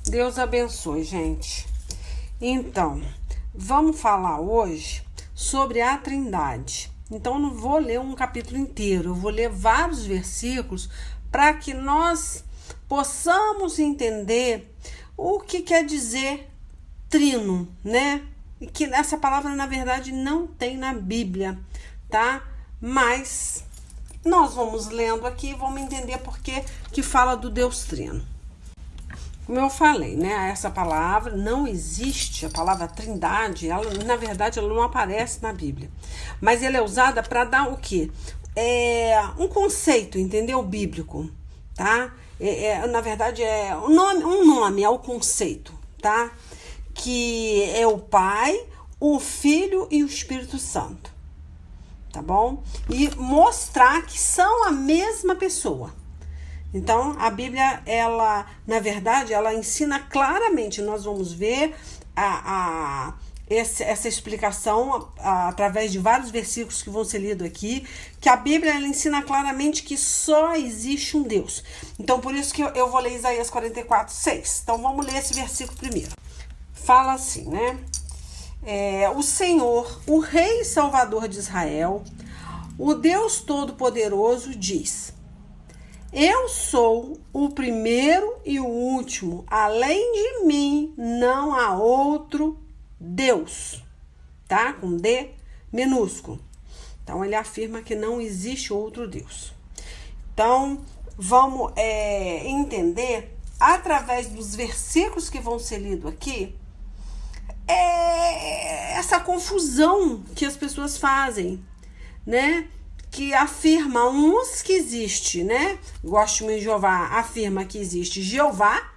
Deus abençoe, gente. Então, vamos falar hoje sobre a Trindade. Então, não vou ler um capítulo inteiro, eu vou ler vários versículos para que nós possamos entender o que quer dizer trino, né? E que essa palavra, na verdade, não tem na Bíblia, tá? Mas nós vamos lendo aqui e vamos entender por que fala do Deus Trino. Como eu falei, né? Essa palavra não existe, a palavra Trindade, ela, na verdade, ela não aparece na Bíblia. Mas ela é usada para dar o quê? Um conceito, entendeu? Bíblico, tá? Na verdade, é um nome é o conceito, tá? Que é o Pai, o Filho e o Espírito Santo, tá bom? E mostrar que são a mesma pessoa. Então, a Bíblia, ela, na verdade, ela ensina claramente, nós vamos ver essa explicação através de vários versículos que vão ser lidos aqui, que a Bíblia, ela ensina claramente que só existe um Deus. Então, por isso que eu vou ler Isaías 44:6. Então, vamos ler esse versículo primeiro. Fala assim, né? O Senhor, o Rei e Salvador de Israel, o Deus Todo-Poderoso diz: eu sou o primeiro e o último, além de mim não há outro Deus, tá? Com D minúsculo. Então, ele afirma que não existe outro Deus. Então, vamos entender, através dos versículos que vão ser lidos aqui, essa confusão que as pessoas fazem, né? Que afirma uns que existe, né? Gosto de Jeová, afirma que existe Jeová,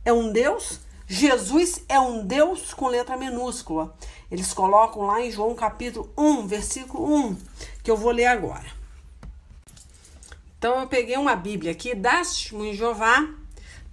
é um Deus, Jesus é um Deus com letra minúscula. Eles colocam lá em João capítulo 1, versículo 1, que eu vou ler agora. Então, eu peguei uma Bíblia aqui, da Testemunho de Jeová,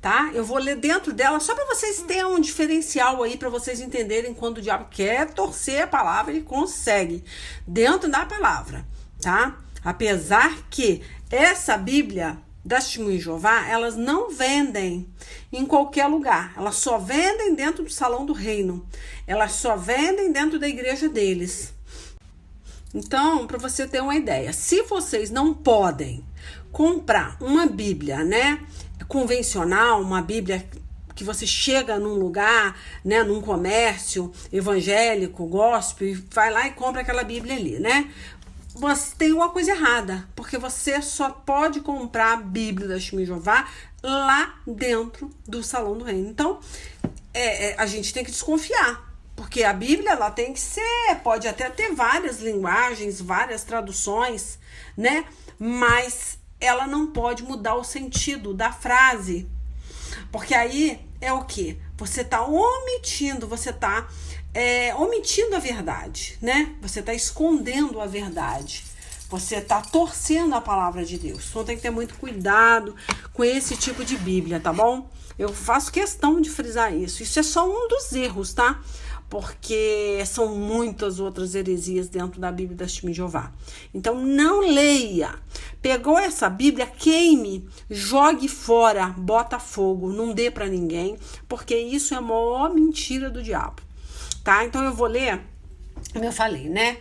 tá? Eu vou ler dentro dela, só para vocês terem um diferencial aí, para vocês entenderem quando o diabo quer torcer a palavra, ele consegue, dentro da palavra, tá? Apesar que essa Bíblia da Testemunho de Jeová, elas não vendem em qualquer lugar, elas só vendem dentro do salão do reino, elas só vendem dentro da igreja deles. Então, para você ter uma ideia, se vocês não podem comprar uma Bíblia, né, convencional, uma Bíblia que você chega num lugar, né, num comércio evangélico, gospel, e vai lá e compra aquela Bíblia ali, né? Você tem uma coisa errada, porque você só pode comprar a Bíblia da Testemunho de Jeová lá dentro do Salão do Reino. Então, a gente tem que desconfiar, porque a Bíblia, ela tem que ser, pode até ter várias linguagens, várias traduções, né? Mas ela não pode mudar o sentido da frase, porque aí é o quê? Você está omitindo, omitindo a verdade, né? Você está escondendo a verdade. Você está torcendo a palavra de Deus. Então tem que ter muito cuidado com esse tipo de Bíblia, tá bom? Eu faço questão de frisar isso. Isso é só um dos erros, tá? Porque são muitas outras heresias dentro da Bíblia da Testemunho de Jeová. Então não leia. Pegou essa Bíblia, queime, jogue fora, bota fogo, não dê para ninguém, porque isso é a maior mentira do diabo. Tá? Então eu vou ler, como eu falei, né?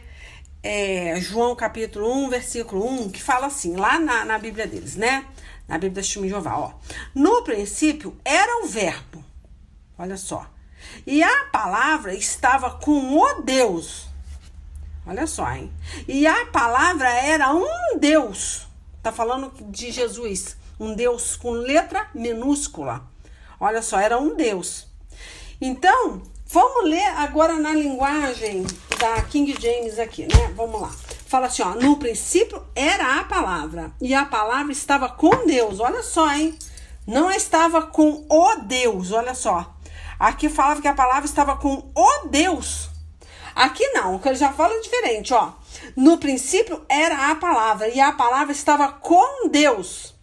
João capítulo 1, versículo 1, que fala assim, lá na Bíblia deles, né? Na Bíblia da Testemunho de Jeová, ó. No princípio era o verbo, olha só. E a palavra estava com o Deus. Olha só, hein? E a palavra era um Deus. Tá falando de Jesus. Um Deus com letra minúscula. Olha só, era um Deus. Então, vamos ler agora na linguagem da King James aqui, né? Vamos lá. Fala assim, ó. No princípio era a palavra. E a palavra estava com Deus. Olha só, hein? Não estava com o Deus. Olha só. Aqui falava que a palavra estava com o Deus. Aqui não, que ele já fala diferente, ó. No princípio era a palavra, e a palavra estava com Deus.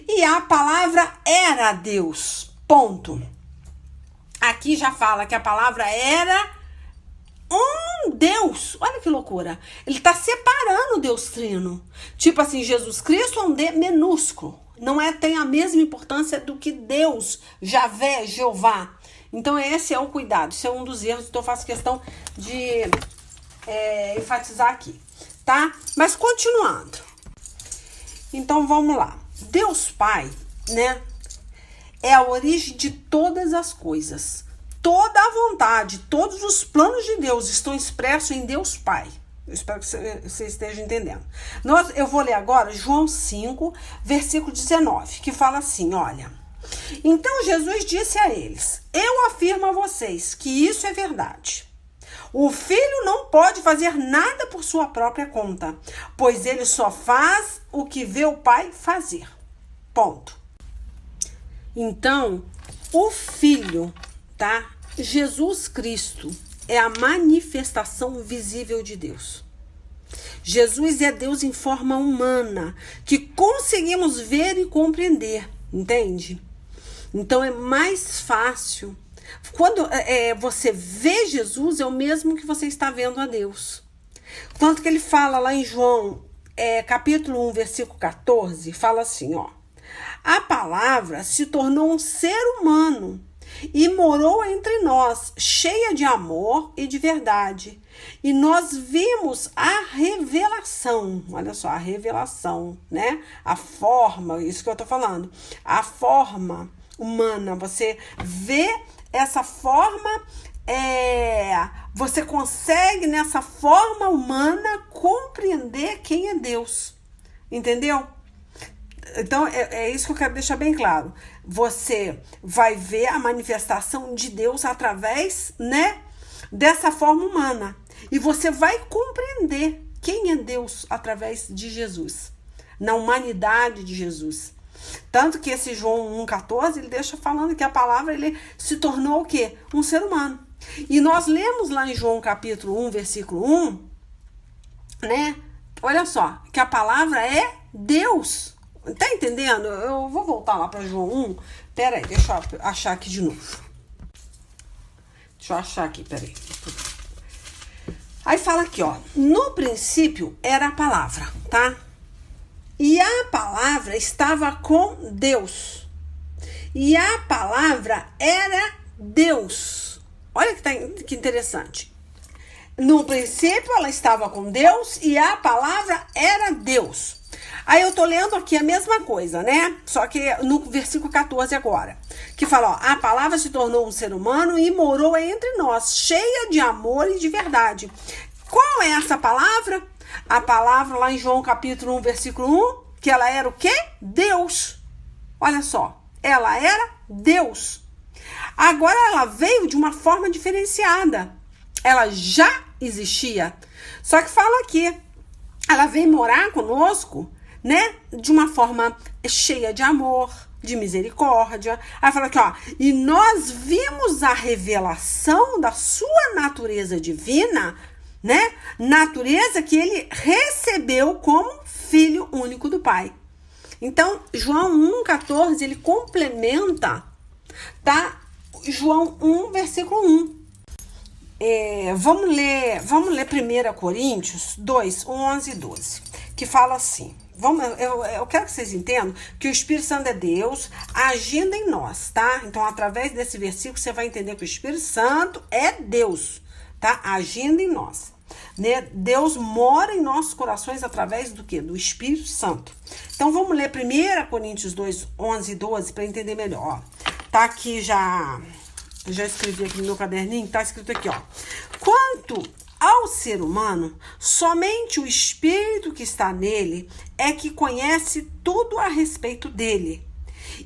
E a palavra era Deus. Ponto. Aqui já fala que a palavra era um Deus. Olha que loucura. Ele está separando o Deus Trino. Tipo assim, Jesus Cristo é um D minúsculo. Não tem a mesma importância do que Deus, Javé, Jeová. Então esse é o cuidado. Isso é um dos erros. Então eu faço questão de enfatizar aqui. Tá? Mas continuando. Então vamos lá. Deus Pai, né? É a origem de todas as coisas. Toda a vontade, todos os planos de Deus estão expressos em Deus Pai. Eu espero que você esteja entendendo. Eu vou ler agora João 5, versículo 19, que fala assim, olha. Então Jesus disse a eles, eu afirmo a vocês que isso é verdade. O filho não pode fazer nada por sua própria conta, pois ele só faz o que vê o pai fazer. Ponto. Então, o filho, tá? Jesus Cristo é a manifestação visível de Deus. Jesus é Deus em forma humana, que conseguimos ver e compreender, entende? Então é mais fácil. Quando você vê Jesus, é o mesmo que você está vendo a Deus. Tanto que ele fala lá em João, capítulo 1, versículo 14, fala assim, ó. A palavra se tornou um ser humano e morou entre nós, cheia de amor e de verdade. E nós vimos a revelação, olha só, a revelação, né? A forma, isso que eu tô falando, a forma humana, você vê essa forma, você consegue nessa forma humana compreender quem é Deus, entendeu? Então, é isso que eu quero deixar bem claro. Você vai ver a manifestação de Deus através, né, dessa forma humana. E você vai compreender quem é Deus através de Jesus, na humanidade de Jesus. Tanto que esse João 1,14, ele deixa falando que a palavra ele se tornou o quê? Um ser humano. E nós lemos lá em João capítulo 1, versículo 1, né? Olha só, que a palavra é Deus. Tá entendendo? Eu vou voltar lá para João 1. Pera aí, deixa eu achar aqui de novo. Deixa eu achar aqui, pera aí. Aí fala aqui, ó. No princípio era a palavra, tá? E a palavra estava com Deus. E a palavra era Deus. Olha que interessante. No princípio ela estava com Deus e a palavra era Deus. Aí eu tô lendo aqui a mesma coisa, né? Só que no versículo 14 agora. Que fala, ó, a palavra se tornou um ser humano e morou entre nós, cheia de amor e de verdade. Qual é essa palavra? A palavra lá em João capítulo 1, versículo 1, que ela era o quê? Deus. Olha só, ela era Deus. Agora ela veio de uma forma diferenciada. Ela já existia. Só que fala aqui, ela veio morar conosco, né? De uma forma cheia de amor, de misericórdia. Aí fala aqui, ó. E nós vimos a revelação da sua natureza divina, né? Natureza que ele recebeu como filho único do Pai. Então, João 1,14, ele complementa, tá? João 1, versículo 1. Vamos ler 1 Coríntios 2, 11 e 12, que fala assim. Eu quero que vocês entendam que o Espírito Santo é Deus agindo em nós, tá? Então, através desse versículo, você vai entender que o Espírito Santo é Deus, tá? Agindo em nós. Né? Deus mora em nossos corações através do quê? Do Espírito Santo. Então, vamos ler 1 Coríntios 2, 11 e 12 para entender melhor. Ó. Tá aqui já escrevi aqui no meu caderninho, tá escrito aqui, ó. Quanto ao ser humano, somente o Espírito que está nele é que conhece tudo a respeito dele.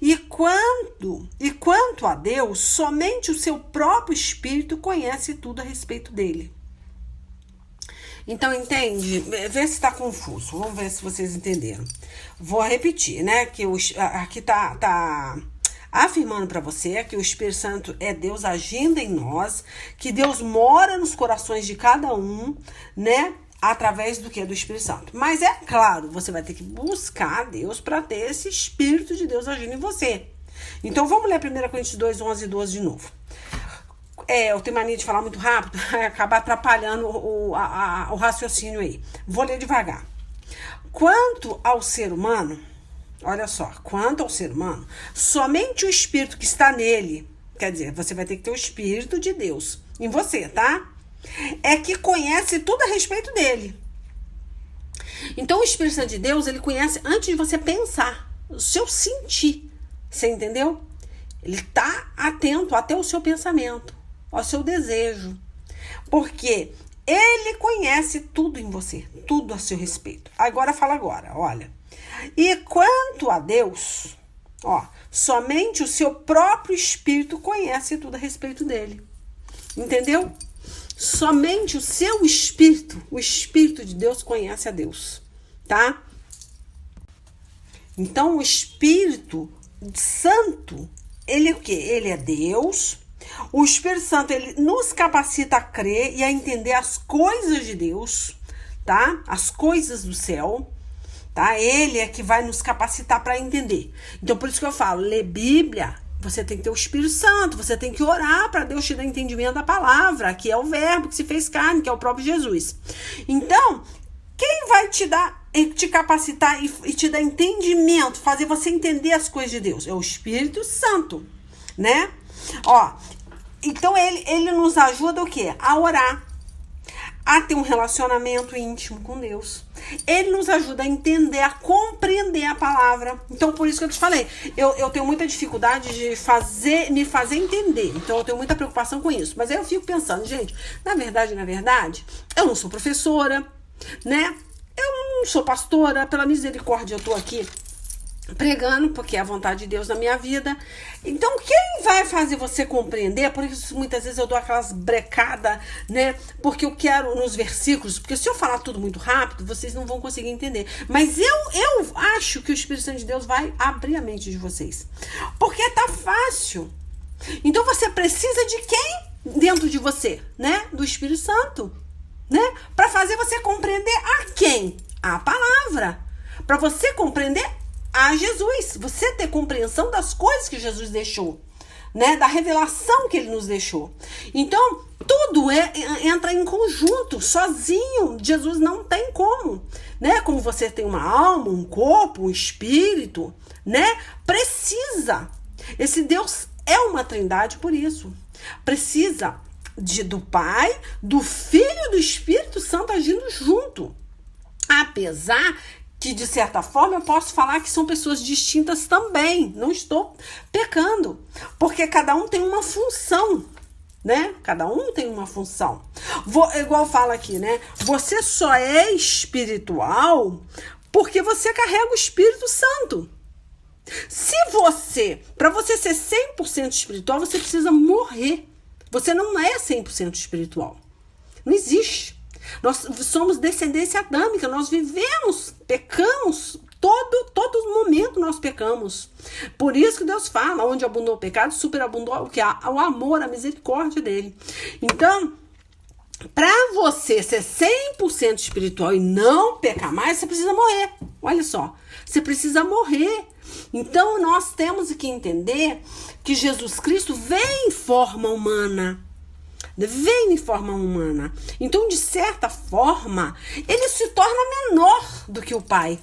E quanto a Deus, somente o seu próprio Espírito conhece tudo a respeito dele. Então, entende? Vê se está confuso. Vamos ver se vocês entenderam. Vou repetir, né? Que aqui tá afirmando para você que o Espírito Santo é Deus agindo em nós, que Deus mora nos corações de cada um, né? Através do que? Do Espírito Santo. Mas é claro, você vai ter que buscar Deus para ter esse Espírito de Deus agindo em você. Então, vamos ler 1 Coríntios 2, 11 e 12 de novo. Eu tenho mania de falar muito rápido, acabar atrapalhando o raciocínio aí. Vou ler devagar. Quanto ao ser humano, olha só, quanto ao ser humano, somente o Espírito que está nele, quer dizer, você vai ter que ter o Espírito de Deus em você, tá? É que conhece tudo a respeito dele. Então o Espírito Santo de Deus, ele conhece antes de você pensar, o seu sentir, você entendeu? Ele está atento até o seu pensamento, ao seu desejo, porque ele conhece tudo em você, tudo a seu respeito. Agora fala agora, olha. E quanto a Deus, somente o seu próprio Espírito conhece tudo a respeito dele. Entendeu? Somente o seu Espírito, o Espírito de Deus conhece a Deus, tá? Então o Espírito Santo, ele é o quê? Ele é Deus. O Espírito Santo, ele nos capacita a crer e a entender as coisas de Deus, tá? As coisas do céu, tá? Ele é que vai nos capacitar para entender. Então, por isso que eu falo, ler Bíblia, você tem que ter o Espírito Santo, você tem que orar para Deus te dar entendimento da palavra, que é o verbo que se fez carne, que é o próprio Jesus. Então, quem vai te capacitar e te dar entendimento, fazer você entender as coisas de Deus? É o Espírito Santo, né? Então ele nos ajuda o quê? A orar, a ter um relacionamento íntimo com Deus. Ele nos ajuda a entender, a compreender a palavra. Então, por isso que eu te falei, eu tenho muita dificuldade de me fazer entender. Então, eu tenho muita preocupação com isso. Mas aí eu fico pensando, gente, na verdade, eu não sou professora, né? Eu não sou pastora, pela misericórdia eu tô aqui pregando, porque é a vontade de Deus na minha vida. Então, quem vai fazer você compreender? Por isso, muitas vezes eu dou aquelas brecadas, né? Porque eu quero nos versículos, porque se eu falar tudo muito rápido, vocês não vão conseguir entender. Mas eu acho que o Espírito Santo de Deus vai abrir a mente de vocês. Porque tá fácil. Então, você precisa de quem dentro de você, né? Do Espírito Santo, né? Para fazer você compreender a quem? A palavra. Para você compreender a Jesus, você ter compreensão das coisas que Jesus deixou, né? Da revelação que ele nos deixou. Então, tudo entra em conjunto, sozinho, Jesus não tem como, né? Como você tem uma alma, um corpo, um espírito, né? Precisa. Esse Deus é uma trindade por isso. Precisa do Pai, do Filho e do Espírito Santo agindo junto. Apesar que, de certa forma, eu posso falar que são pessoas distintas também. Não estou pecando. Porque cada um tem uma função, né? Cada um tem uma função. Igual fala aqui, né? Você só é espiritual porque você carrega o Espírito Santo. Para você ser 100% espiritual, você precisa morrer. Você não é 100% espiritual. Não existe. Nós somos descendência adâmica, nós vivemos, pecamos, todo momento nós pecamos. Por isso que Deus fala, onde abundou o pecado, superabundou o amor, a misericórdia dele. Então, para você ser 100% espiritual e não pecar mais, você precisa morrer. Olha só, você precisa morrer. Então, nós temos que entender que Jesus Cristo vem em forma humana. Vem em forma humana. Então, de certa forma, ele se torna menor do que o Pai.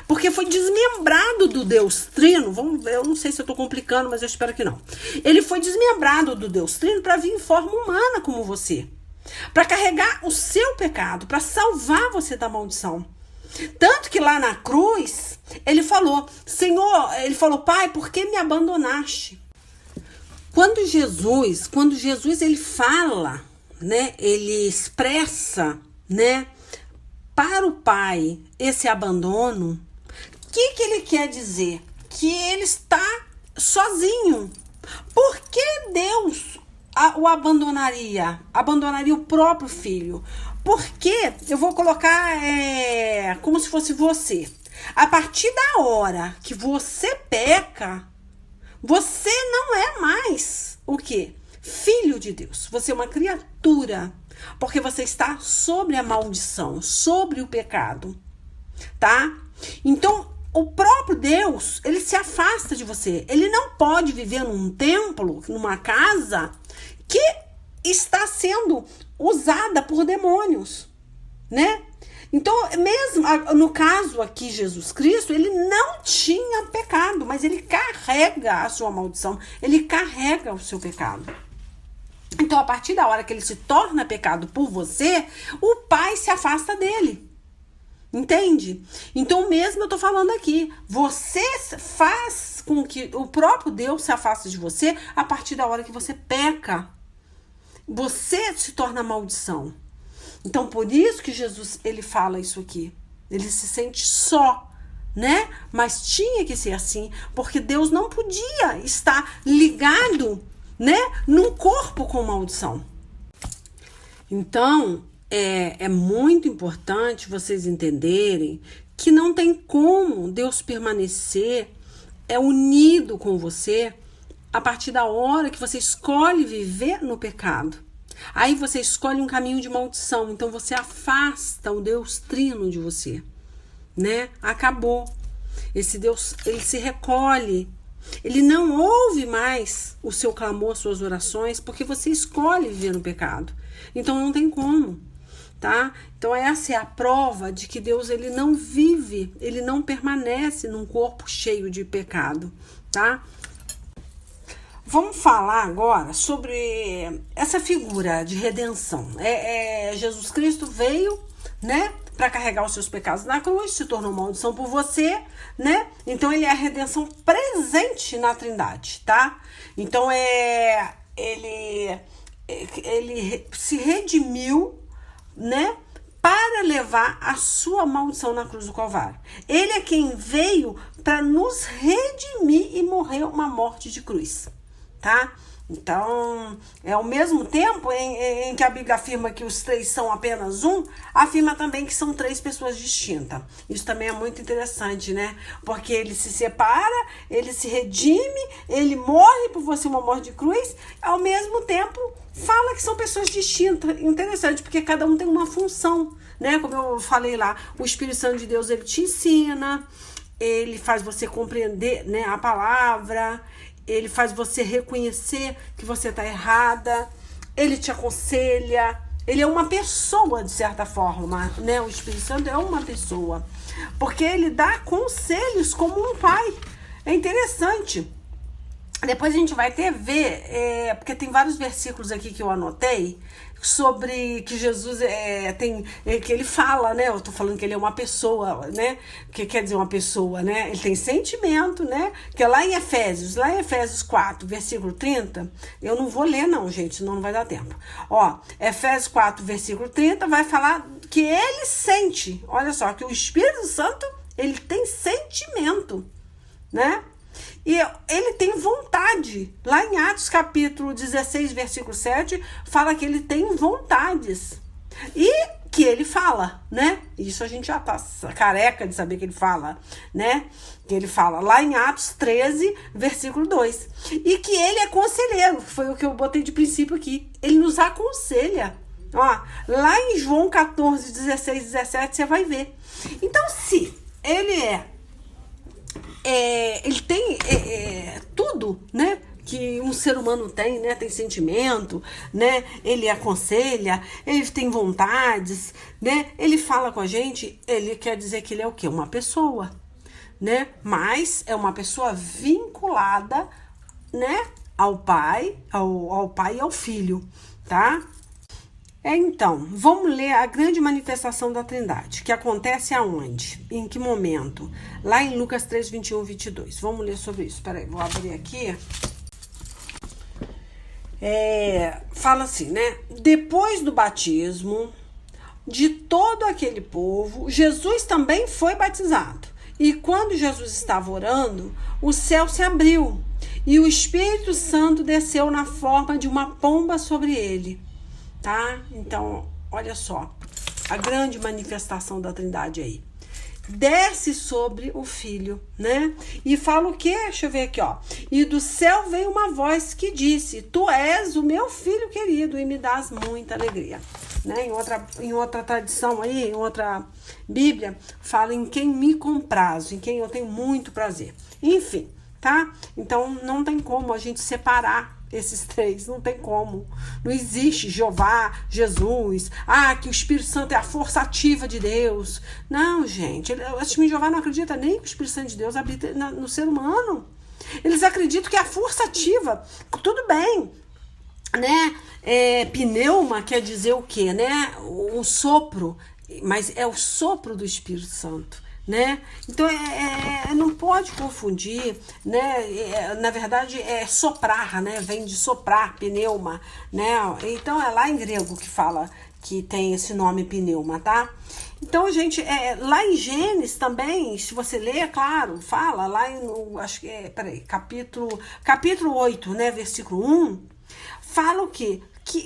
Porque foi desmembrado do Deus Trino. Eu não sei se eu estou complicando, mas eu espero que não. Ele foi desmembrado do Deus Trino para vir em forma humana como você. Para carregar o seu pecado, para salvar você da maldição. Tanto que lá na cruz, ele falou, Senhor, ele falou, Pai, por que me abandonaste? Quando Jesus ele fala, né, ele expressa, né, para o Pai esse abandono, o que ele quer dizer? Que ele está sozinho. Por que Deus o abandonaria? Abandonaria o próprio filho? Porque, eu vou colocar como se fosse você. A partir da hora que você peca, você não é mais o quê? Filho de Deus. Você é uma criatura. Porque você está sobre a maldição, sobre o pecado. Tá? Então, o próprio Deus, ele se afasta de você. Ele não pode viver num templo, numa casa, que está sendo usada por demônios, né? Então, mesmo no caso aqui, Jesus Cristo, ele não tinha pecado, mas ele carrega a sua maldição, ele carrega o seu pecado. Então, a partir da hora que ele se torna pecado por você, o Pai se afasta dele. Entende? Então, mesmo eu tô falando aqui, você faz com que o próprio Deus se afaste de você a partir da hora que você peca. Você se torna maldição. Então, por isso que Jesus, ele fala isso aqui. Ele se sente só, né? Mas tinha que ser assim, porque Deus não podia estar ligado, né, num corpo com maldição. Então, é muito importante vocês entenderem que não tem como Deus permanecer unido com você a partir da hora que você escolhe viver no pecado. Aí você escolhe um caminho de maldição, então você afasta o Deus Trino de você, né? Acabou. Esse Deus, ele se recolhe. Ele não ouve mais o seu clamor, suas orações, porque você escolhe viver no pecado. Então não tem como, tá? Então essa é a prova de que Deus, ele não vive, ele não permanece num corpo cheio de pecado, tá? Vamos falar agora sobre essa figura de redenção. Jesus Cristo veio, né, para carregar os seus pecados na cruz, se tornou maldição por você, né? Então ele é a redenção presente na Trindade, tá? Então ele se redimiu, né, para levar a sua maldição na cruz do Calvário. Ele é quem veio para nos redimir e morrer uma morte de cruz, tá? Então, ao mesmo tempo em que a Bíblia afirma que os três são apenas um, afirma também que são três pessoas distintas. Isso também é muito interessante, né? Porque ele se separa, ele se redime, ele morre por você uma morte de cruz, ao mesmo tempo fala que são pessoas distintas. Interessante, porque cada um tem uma função, né? Como eu falei lá, o Espírito Santo de Deus, ele te ensina, ele faz você compreender, né, a palavra, ele faz você reconhecer que você está errada, ele te aconselha, ele é uma pessoa de certa forma, né? O Espírito Santo é uma pessoa, porque ele dá conselhos como um pai. É interessante. Depois a gente vai ver, porque tem vários versículos aqui que eu anotei sobre que Jesus que ele fala, né? Eu tô falando que ele é uma pessoa, né? O que quer dizer uma pessoa, né? Ele tem sentimento, né? Que é lá em Efésios 4, versículo 30, eu não vou ler não, gente, senão não vai dar tempo. Ó, Efésios 4, versículo 30 vai falar que ele sente, olha só, que o Espírito Santo, ele tem sentimento, né? E ele tem vontade. Lá em Atos capítulo 16, versículo 7, fala que ele tem vontades. E que ele fala, né? Isso a gente já tá careca de saber que ele fala, né? Que ele fala lá em Atos 13, versículo 2. E que ele é conselheiro, foi o que eu botei de princípio aqui. Ele nos aconselha. Ó, lá em João 14, 16, 17, você vai ver. Então, se ele ele tem tudo, né, que um ser humano tem, né, tem sentimento, né, ele aconselha, ele tem vontades, né, ele fala com a gente, ele quer dizer que ele é o quê? Uma pessoa, né, mas é uma pessoa vinculada, né, ao pai e ao filho, tá? Então, vamos ler a grande manifestação da Trindade, que acontece aonde? Em que momento? Lá em Lucas 3, 21, 22. Vamos ler sobre isso. Peraí, vou abrir aqui. Fala assim, né? Depois do batismo de todo aquele povo, Jesus também foi batizado. E quando Jesus estava orando, o céu se abriu e o Espírito Santo desceu na forma de uma pomba sobre ele. Tá? Então, olha só, a grande manifestação da Trindade aí. Desce sobre o Filho, né? E fala o quê? Deixa eu ver aqui, ó. E do céu veio uma voz que disse: Tu és o meu Filho querido e me dás muita alegria. Né? Em outra tradição aí, em outra Bíblia, fala em quem me comprazo, em quem eu tenho muito prazer. Enfim, tá? Então, não tem como a gente separar esses três, não tem como. Não existe Jeová, Jesus, que o Espírito Santo é a força ativa de Deus. Não, gente, o testemunho de Jeová não acredita nem que o Espírito Santo de Deus habita no ser humano. Eles acreditam que é a força ativa. Tudo bem, né? Pneuma quer dizer o quê, né? Um sopro, mas é o sopro do Espírito Santo, né? Então não pode confundir, né? Na verdade é soprar, né? Vem de soprar, pneuma, né? Então é lá em grego que fala que tem esse nome pneuma, tá? Então, gente, lá em Gênesis também, se você ler, claro, fala lá acho que capítulo 8, né, versículo 1, fala o quê? Que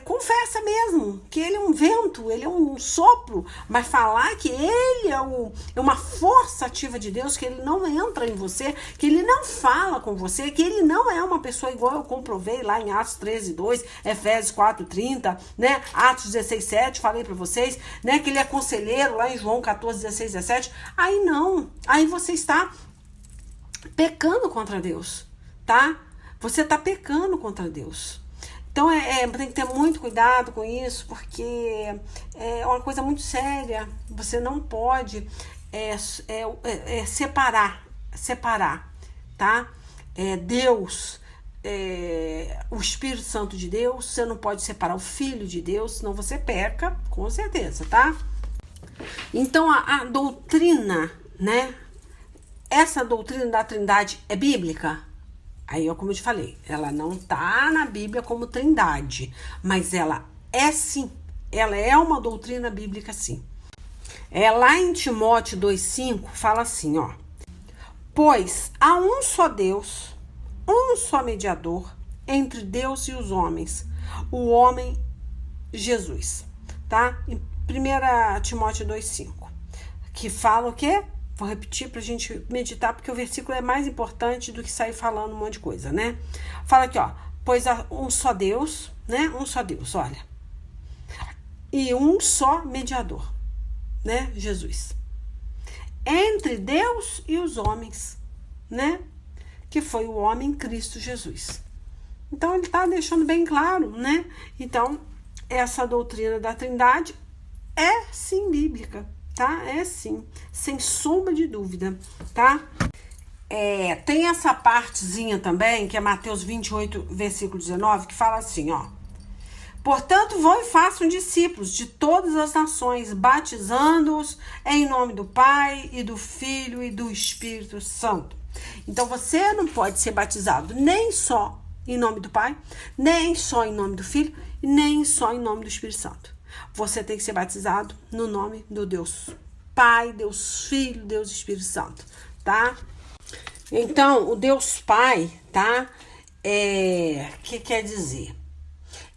confessa mesmo que ele é um vento, ele é um sopro, mas falar que ele é uma força ativa de Deus, que ele não entra em você, que ele não fala com você, que ele não é uma pessoa igual eu comprovei lá em Atos 13:2, Efésios 4:30, né? Atos 16:7, falei para vocês, né? Que ele é conselheiro lá em João 14:16-17. Aí não, aí você está pecando contra Deus, tá? Você está pecando contra Deus. Então, tem que ter muito cuidado com isso, porque é uma coisa muito séria. Você não pode separar, tá? Deus, o Espírito Santo de Deus, você não pode separar o Filho de Deus, senão você peca, com certeza, tá? Então, a doutrina, né? Essa doutrina da Trindade é bíblica? Aí, como eu te falei, ela não tá na Bíblia como trindade, mas ela é sim, ela é uma doutrina bíblica sim. Lá em Timóteo 2:5 fala assim, ó: pois há um só Deus, um só mediador entre Deus e os homens, o homem Jesus, tá? Em 1 Timóteo 2:5, que fala o quê? Vou repetir pra gente meditar, porque o versículo é mais importante do que sair falando um monte de coisa, né? Fala aqui, ó: pois há um só Deus, né? Um só Deus, olha. E um só mediador, né? Jesus. Entre Deus e os homens, né? Que foi o homem Cristo Jesus. Então, ele tá deixando bem claro, né? Então, essa doutrina da Trindade é sim bíblica, tá? É sim, sem sombra de dúvida, tá? Tem essa partezinha também, que é Mateus 28, versículo 19, que fala assim, ó: portanto, vão e façam discípulos de todas as nações, batizando-os em nome do Pai e do Filho e do Espírito Santo. Então, você não pode ser batizado nem só em nome do Pai, nem só em nome do Filho, e nem só em nome do Espírito Santo. Você tem que ser batizado no nome do Deus Pai, Deus Filho, Deus Espírito Santo, tá? Então, o Deus Pai, tá? Que quer dizer?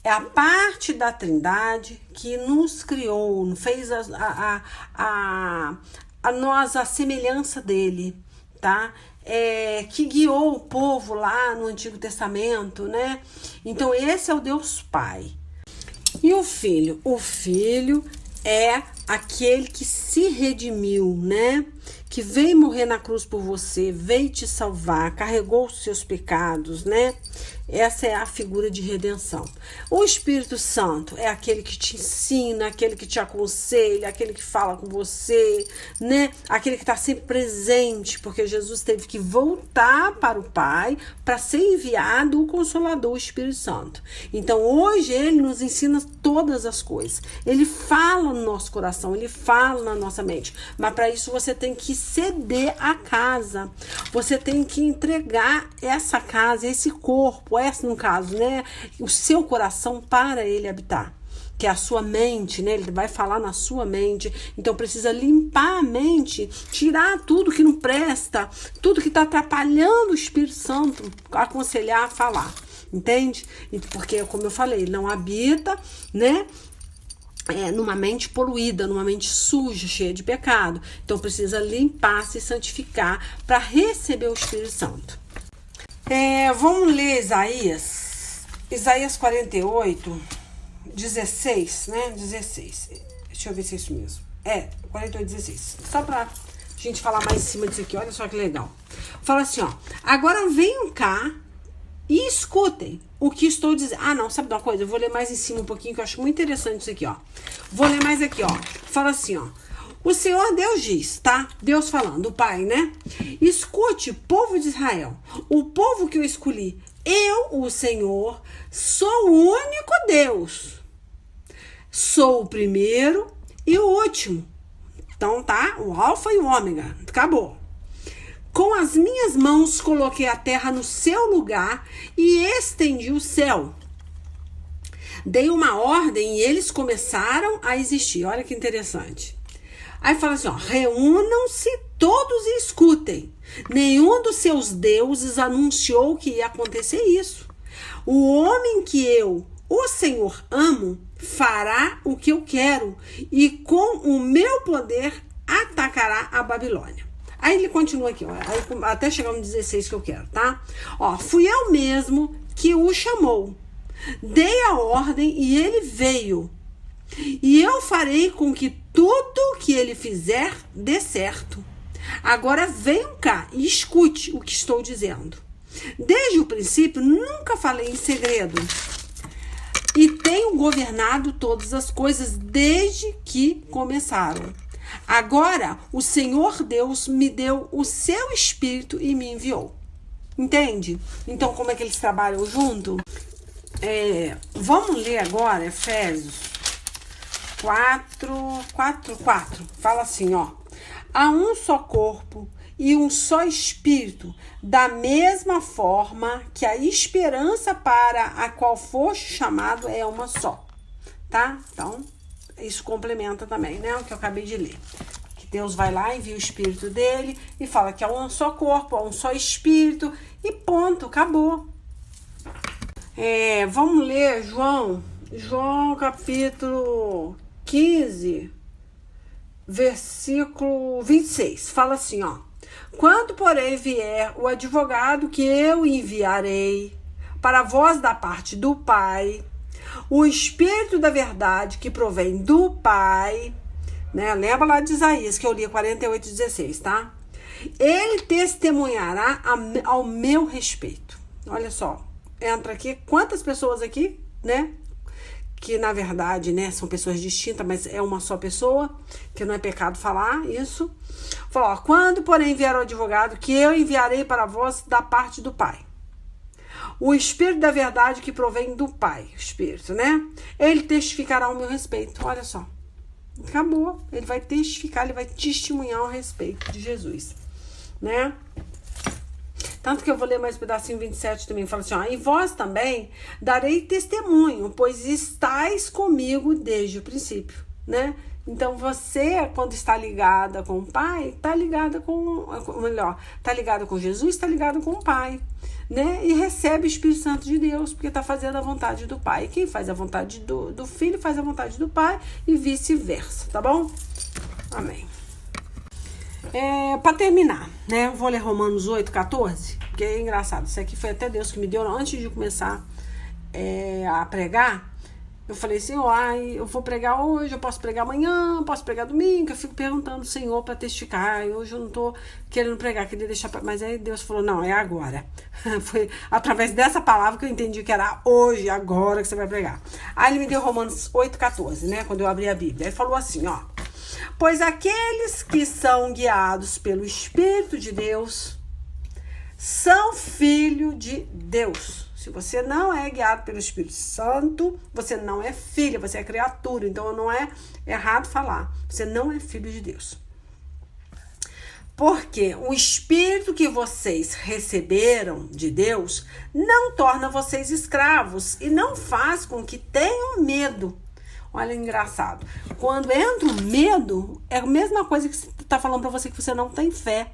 É a parte da Trindade que nos criou, fez a nós a semelhança dele, tá? Que guiou o povo lá no Antigo Testamento, né? Então, esse é o Deus Pai. E o Filho? O Filho é aquele que se redimiu, né? Que veio morrer na cruz por você, veio te salvar, carregou os seus pecados, né? Essa é a figura de redenção. O Espírito Santo é aquele que te ensina, aquele que te aconselha, aquele que fala com você, né? Aquele que está sempre presente, porque Jesus teve que voltar para o Pai para ser enviado o Consolador, o Espírito Santo. Então, hoje, ele nos ensina todas as coisas. Ele fala no nosso coração, ele fala na nossa mente. Mas para isso, você tem que ceder a casa. Você tem que entregar essa casa, esse corpo, no caso, né, o seu coração para ele habitar, que é a sua mente, né, ele vai falar na sua mente, então precisa limpar a mente, tirar tudo que não presta, tudo que está atrapalhando o Espírito Santo, aconselhar, falar, entende? Porque, como eu falei, ele não habita, né, numa mente poluída, numa mente suja, cheia de pecado, então precisa limpar, se santificar para receber o Espírito Santo. Vamos ler Isaías 48, 16, né? 16. Deixa eu ver se é isso mesmo. 48, 16. Só pra gente falar mais em cima disso aqui, olha só que legal. Fala assim, ó: agora venham cá, e escutem o que estou dizendo. Ah, não, sabe de uma coisa? Eu vou ler mais em cima um pouquinho, que eu acho muito interessante isso aqui, ó. Vou ler mais aqui, ó. Fala assim, ó. O Senhor Deus diz, tá? Deus falando, o Pai, né? Escute, povo de Israel, o povo que eu escolhi. Eu, o Senhor, sou o único Deus. Sou o primeiro e o último. Então, tá? O alfa e o ômega. Acabou. Com as minhas mãos coloquei a terra no seu lugar e estendi o céu. Dei uma ordem e eles começaram a existir. Olha que interessante. Aí fala assim, ó, reúnam-se todos e escutem. Nenhum dos seus deuses anunciou que ia acontecer isso. O homem que eu, o Senhor, amo, fará o que eu quero e com o meu poder atacará a Babilônia. Aí ele continua aqui, ó, até chegar no 16 que eu quero, tá? Ó, fui eu mesmo que o chamou. Dei a ordem e ele veio. E eu farei com que tudo que ele fizer dê certo. Agora venham cá e escute o que estou dizendo. Desde o princípio, nunca falei em segredo. E tenho governado todas as coisas desde que começaram. Agora, o Senhor Deus me deu o seu Espírito e me enviou. Entende? Então, como é que eles trabalham junto? Vamos ler agora Efésios 4. Fala assim, ó. Há um só corpo e um só Espírito, da mesma forma que a esperança para a qual foste chamado é uma só. Tá? Então, isso complementa também, né? O que eu acabei de ler. Que Deus vai lá, envia o Espírito dele e fala que há um só corpo, há um só Espírito e ponto, acabou. Vamos ler João capítulo 15, versículo 26. Fala assim, ó. Quando, porém, vier o advogado que eu enviarei para vós da parte do Pai, o Espírito da verdade que provém do Pai, né? Lembra lá de Isaías, que eu li 48:16, tá? Ele testemunhará ao meu respeito. Olha só, entra aqui, quantas pessoas aqui, né? Que na verdade, né, são pessoas distintas, mas é uma só pessoa, que não é pecado falar isso. Falou, ó, quando, porém, vier o advogado, que eu enviarei para vós da parte do Pai. O Espírito da verdade que provém do Pai, o Espírito, né? Ele testificará ao meu respeito. Olha só. Acabou. Ele vai testificar, ele vai testemunhar ao respeito de Jesus, né? Tanto que eu vou ler mais um pedacinho 27 também. Fala assim, ó, e vós também darei testemunho, pois estáis comigo desde o princípio, né? Então você, quando está ligada com o Pai, está ligada está ligada com Jesus, está ligada com o Pai, né? E recebe o Espírito Santo de Deus, porque está fazendo a vontade do Pai. E quem faz a vontade do Filho faz a vontade do Pai e vice-versa, tá bom? Amém. Para terminar, né? Eu vou ler Romanos 8:14, porque é engraçado. Isso aqui foi até Deus que me deu antes de começar a pregar. Eu falei assim, eu vou pregar hoje, eu posso pregar amanhã, posso pregar domingo. Eu fico perguntando ao Senhor para testificar. Hoje eu não tô querendo pregar, queria deixar mas aí Deus falou, não, é agora. Foi através dessa palavra que eu entendi que era hoje, agora que você vai pregar. Aí ele me deu Romanos 8:14, né? Quando eu abri a Bíblia. Ele falou assim, ó. Pois aqueles que são guiados pelo Espírito de Deus são filhos de Deus. Se você não é guiado pelo Espírito Santo, você não é filho, você é criatura. Então não é errado falar. Você não é filho de Deus. Porque o Espírito que vocês receberam de Deus não torna vocês escravos e não faz com que tenham medo. Olha, engraçado. Quando entra o medo, é a mesma coisa que está falando para você que você não tem fé,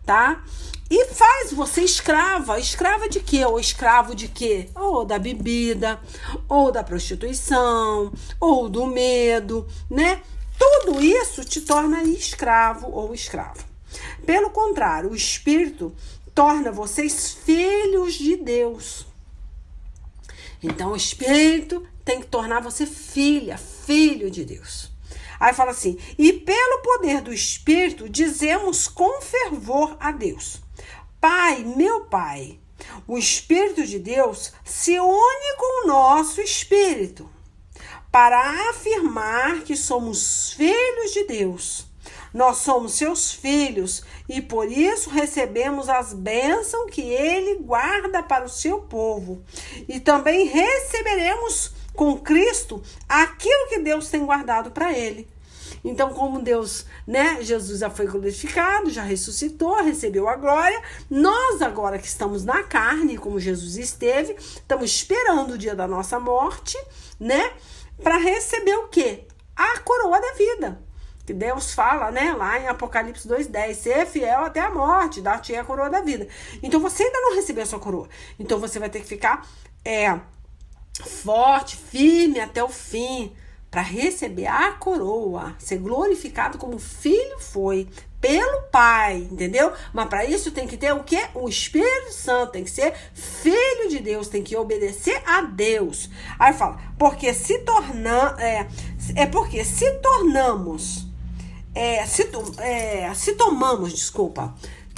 tá? E faz você escrava. Escrava de quê? Ou escravo de quê? Ou da bebida, ou da prostituição, ou do medo, né? Tudo isso te torna escravo ou escravo. Pelo contrário, o Espírito torna vocês filhos de Deus. Então, o Espírito tem que tornar você filho de Deus. Aí fala assim, e pelo poder do Espírito, dizemos com fervor a Deus, Pai, meu Pai. O Espírito de Deus se une com o nosso espírito para afirmar que somos filhos de Deus. Nós somos seus filhos e por isso recebemos as bênçãos que ele guarda para o seu povo. E também receberemos com Cristo aquilo que Deus tem guardado para ele. Então, como Deus, Jesus já foi glorificado, já ressuscitou, recebeu a glória, nós agora que estamos na carne, como Jesus esteve, estamos esperando o dia da nossa morte, para receber o quê? A coroa da vida. Que Deus fala, lá em Apocalipse 2:10, ser fiel até a morte, dar-te a coroa da vida. Então, você ainda não recebeu a sua coroa. Então, você vai ter que ficar forte, firme até o fim, para receber a coroa, ser glorificado como filho foi pelo Pai, entendeu? Mas para isso tem que ter o quê? O Espírito Santo, tem que ser filho de Deus, tem que obedecer a Deus. Aí fala, porque se tornamos,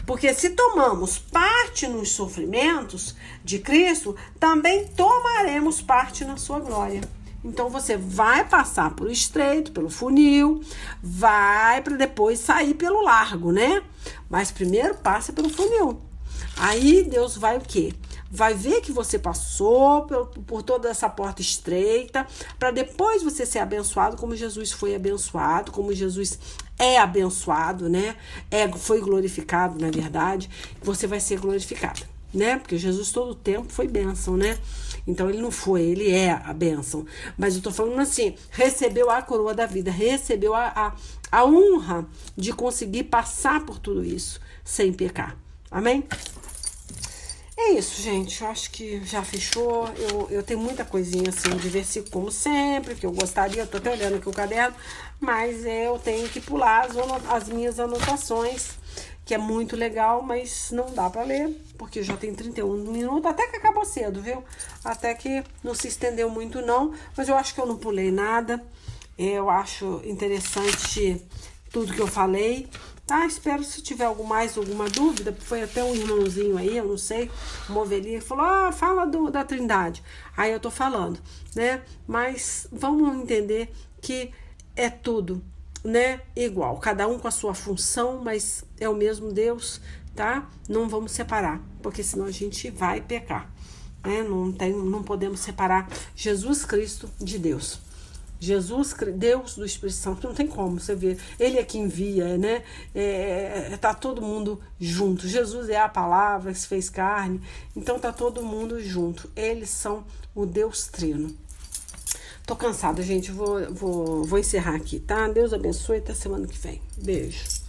porque se tomamos parte nos sofrimentos de Cristo, também tomaremos parte na sua glória. Então, você vai passar por estreito, pelo funil, vai para depois sair pelo largo, Mas primeiro passa pelo funil. Aí Deus vai o quê? Vai ver que você passou por toda essa porta estreita, para depois você ser abençoado como Jesus foi abençoado, como Jesus é abençoado, foi glorificado, na verdade, você vai ser glorificado, Porque Jesus todo o tempo foi bênção, Então, ele não foi, ele é a bênção. Mas eu tô falando assim, recebeu a coroa da vida, recebeu a honra de conseguir passar por tudo isso sem pecar. Amém? É isso, gente. Eu acho que já fechou. Eu tenho muita coisinha assim de versículo, como sempre, que eu gostaria. Eu tô até olhando aqui o caderno, mas eu tenho que pular as minhas anotações, que é muito legal, mas não dá para ler, porque já tem 31 minutos, até que acabou cedo, viu? Até que não se estendeu muito não, mas eu acho que eu não pulei nada. Eu acho interessante tudo que eu falei, tá? Espero, se tiver alguma dúvida, foi até um irmãozinho aí, eu não sei, uma ovelhinha, que falou, fala da Trindade. Aí eu tô falando, Mas vamos entender que é tudo, igual, cada um com a sua função, mas é o mesmo Deus, tá? Não vamos separar, porque senão a gente vai pecar, Não podemos separar Jesus Cristo de Deus. Deus do Espírito Santo, não tem como, você vê, ele é que envia, tá todo mundo junto. Jesus é a palavra que se fez carne, então tá todo mundo junto. Eles são o Deus Trino. Tô cansada, gente. Vou encerrar aqui, tá? Deus abençoe. Até semana que vem. Beijo.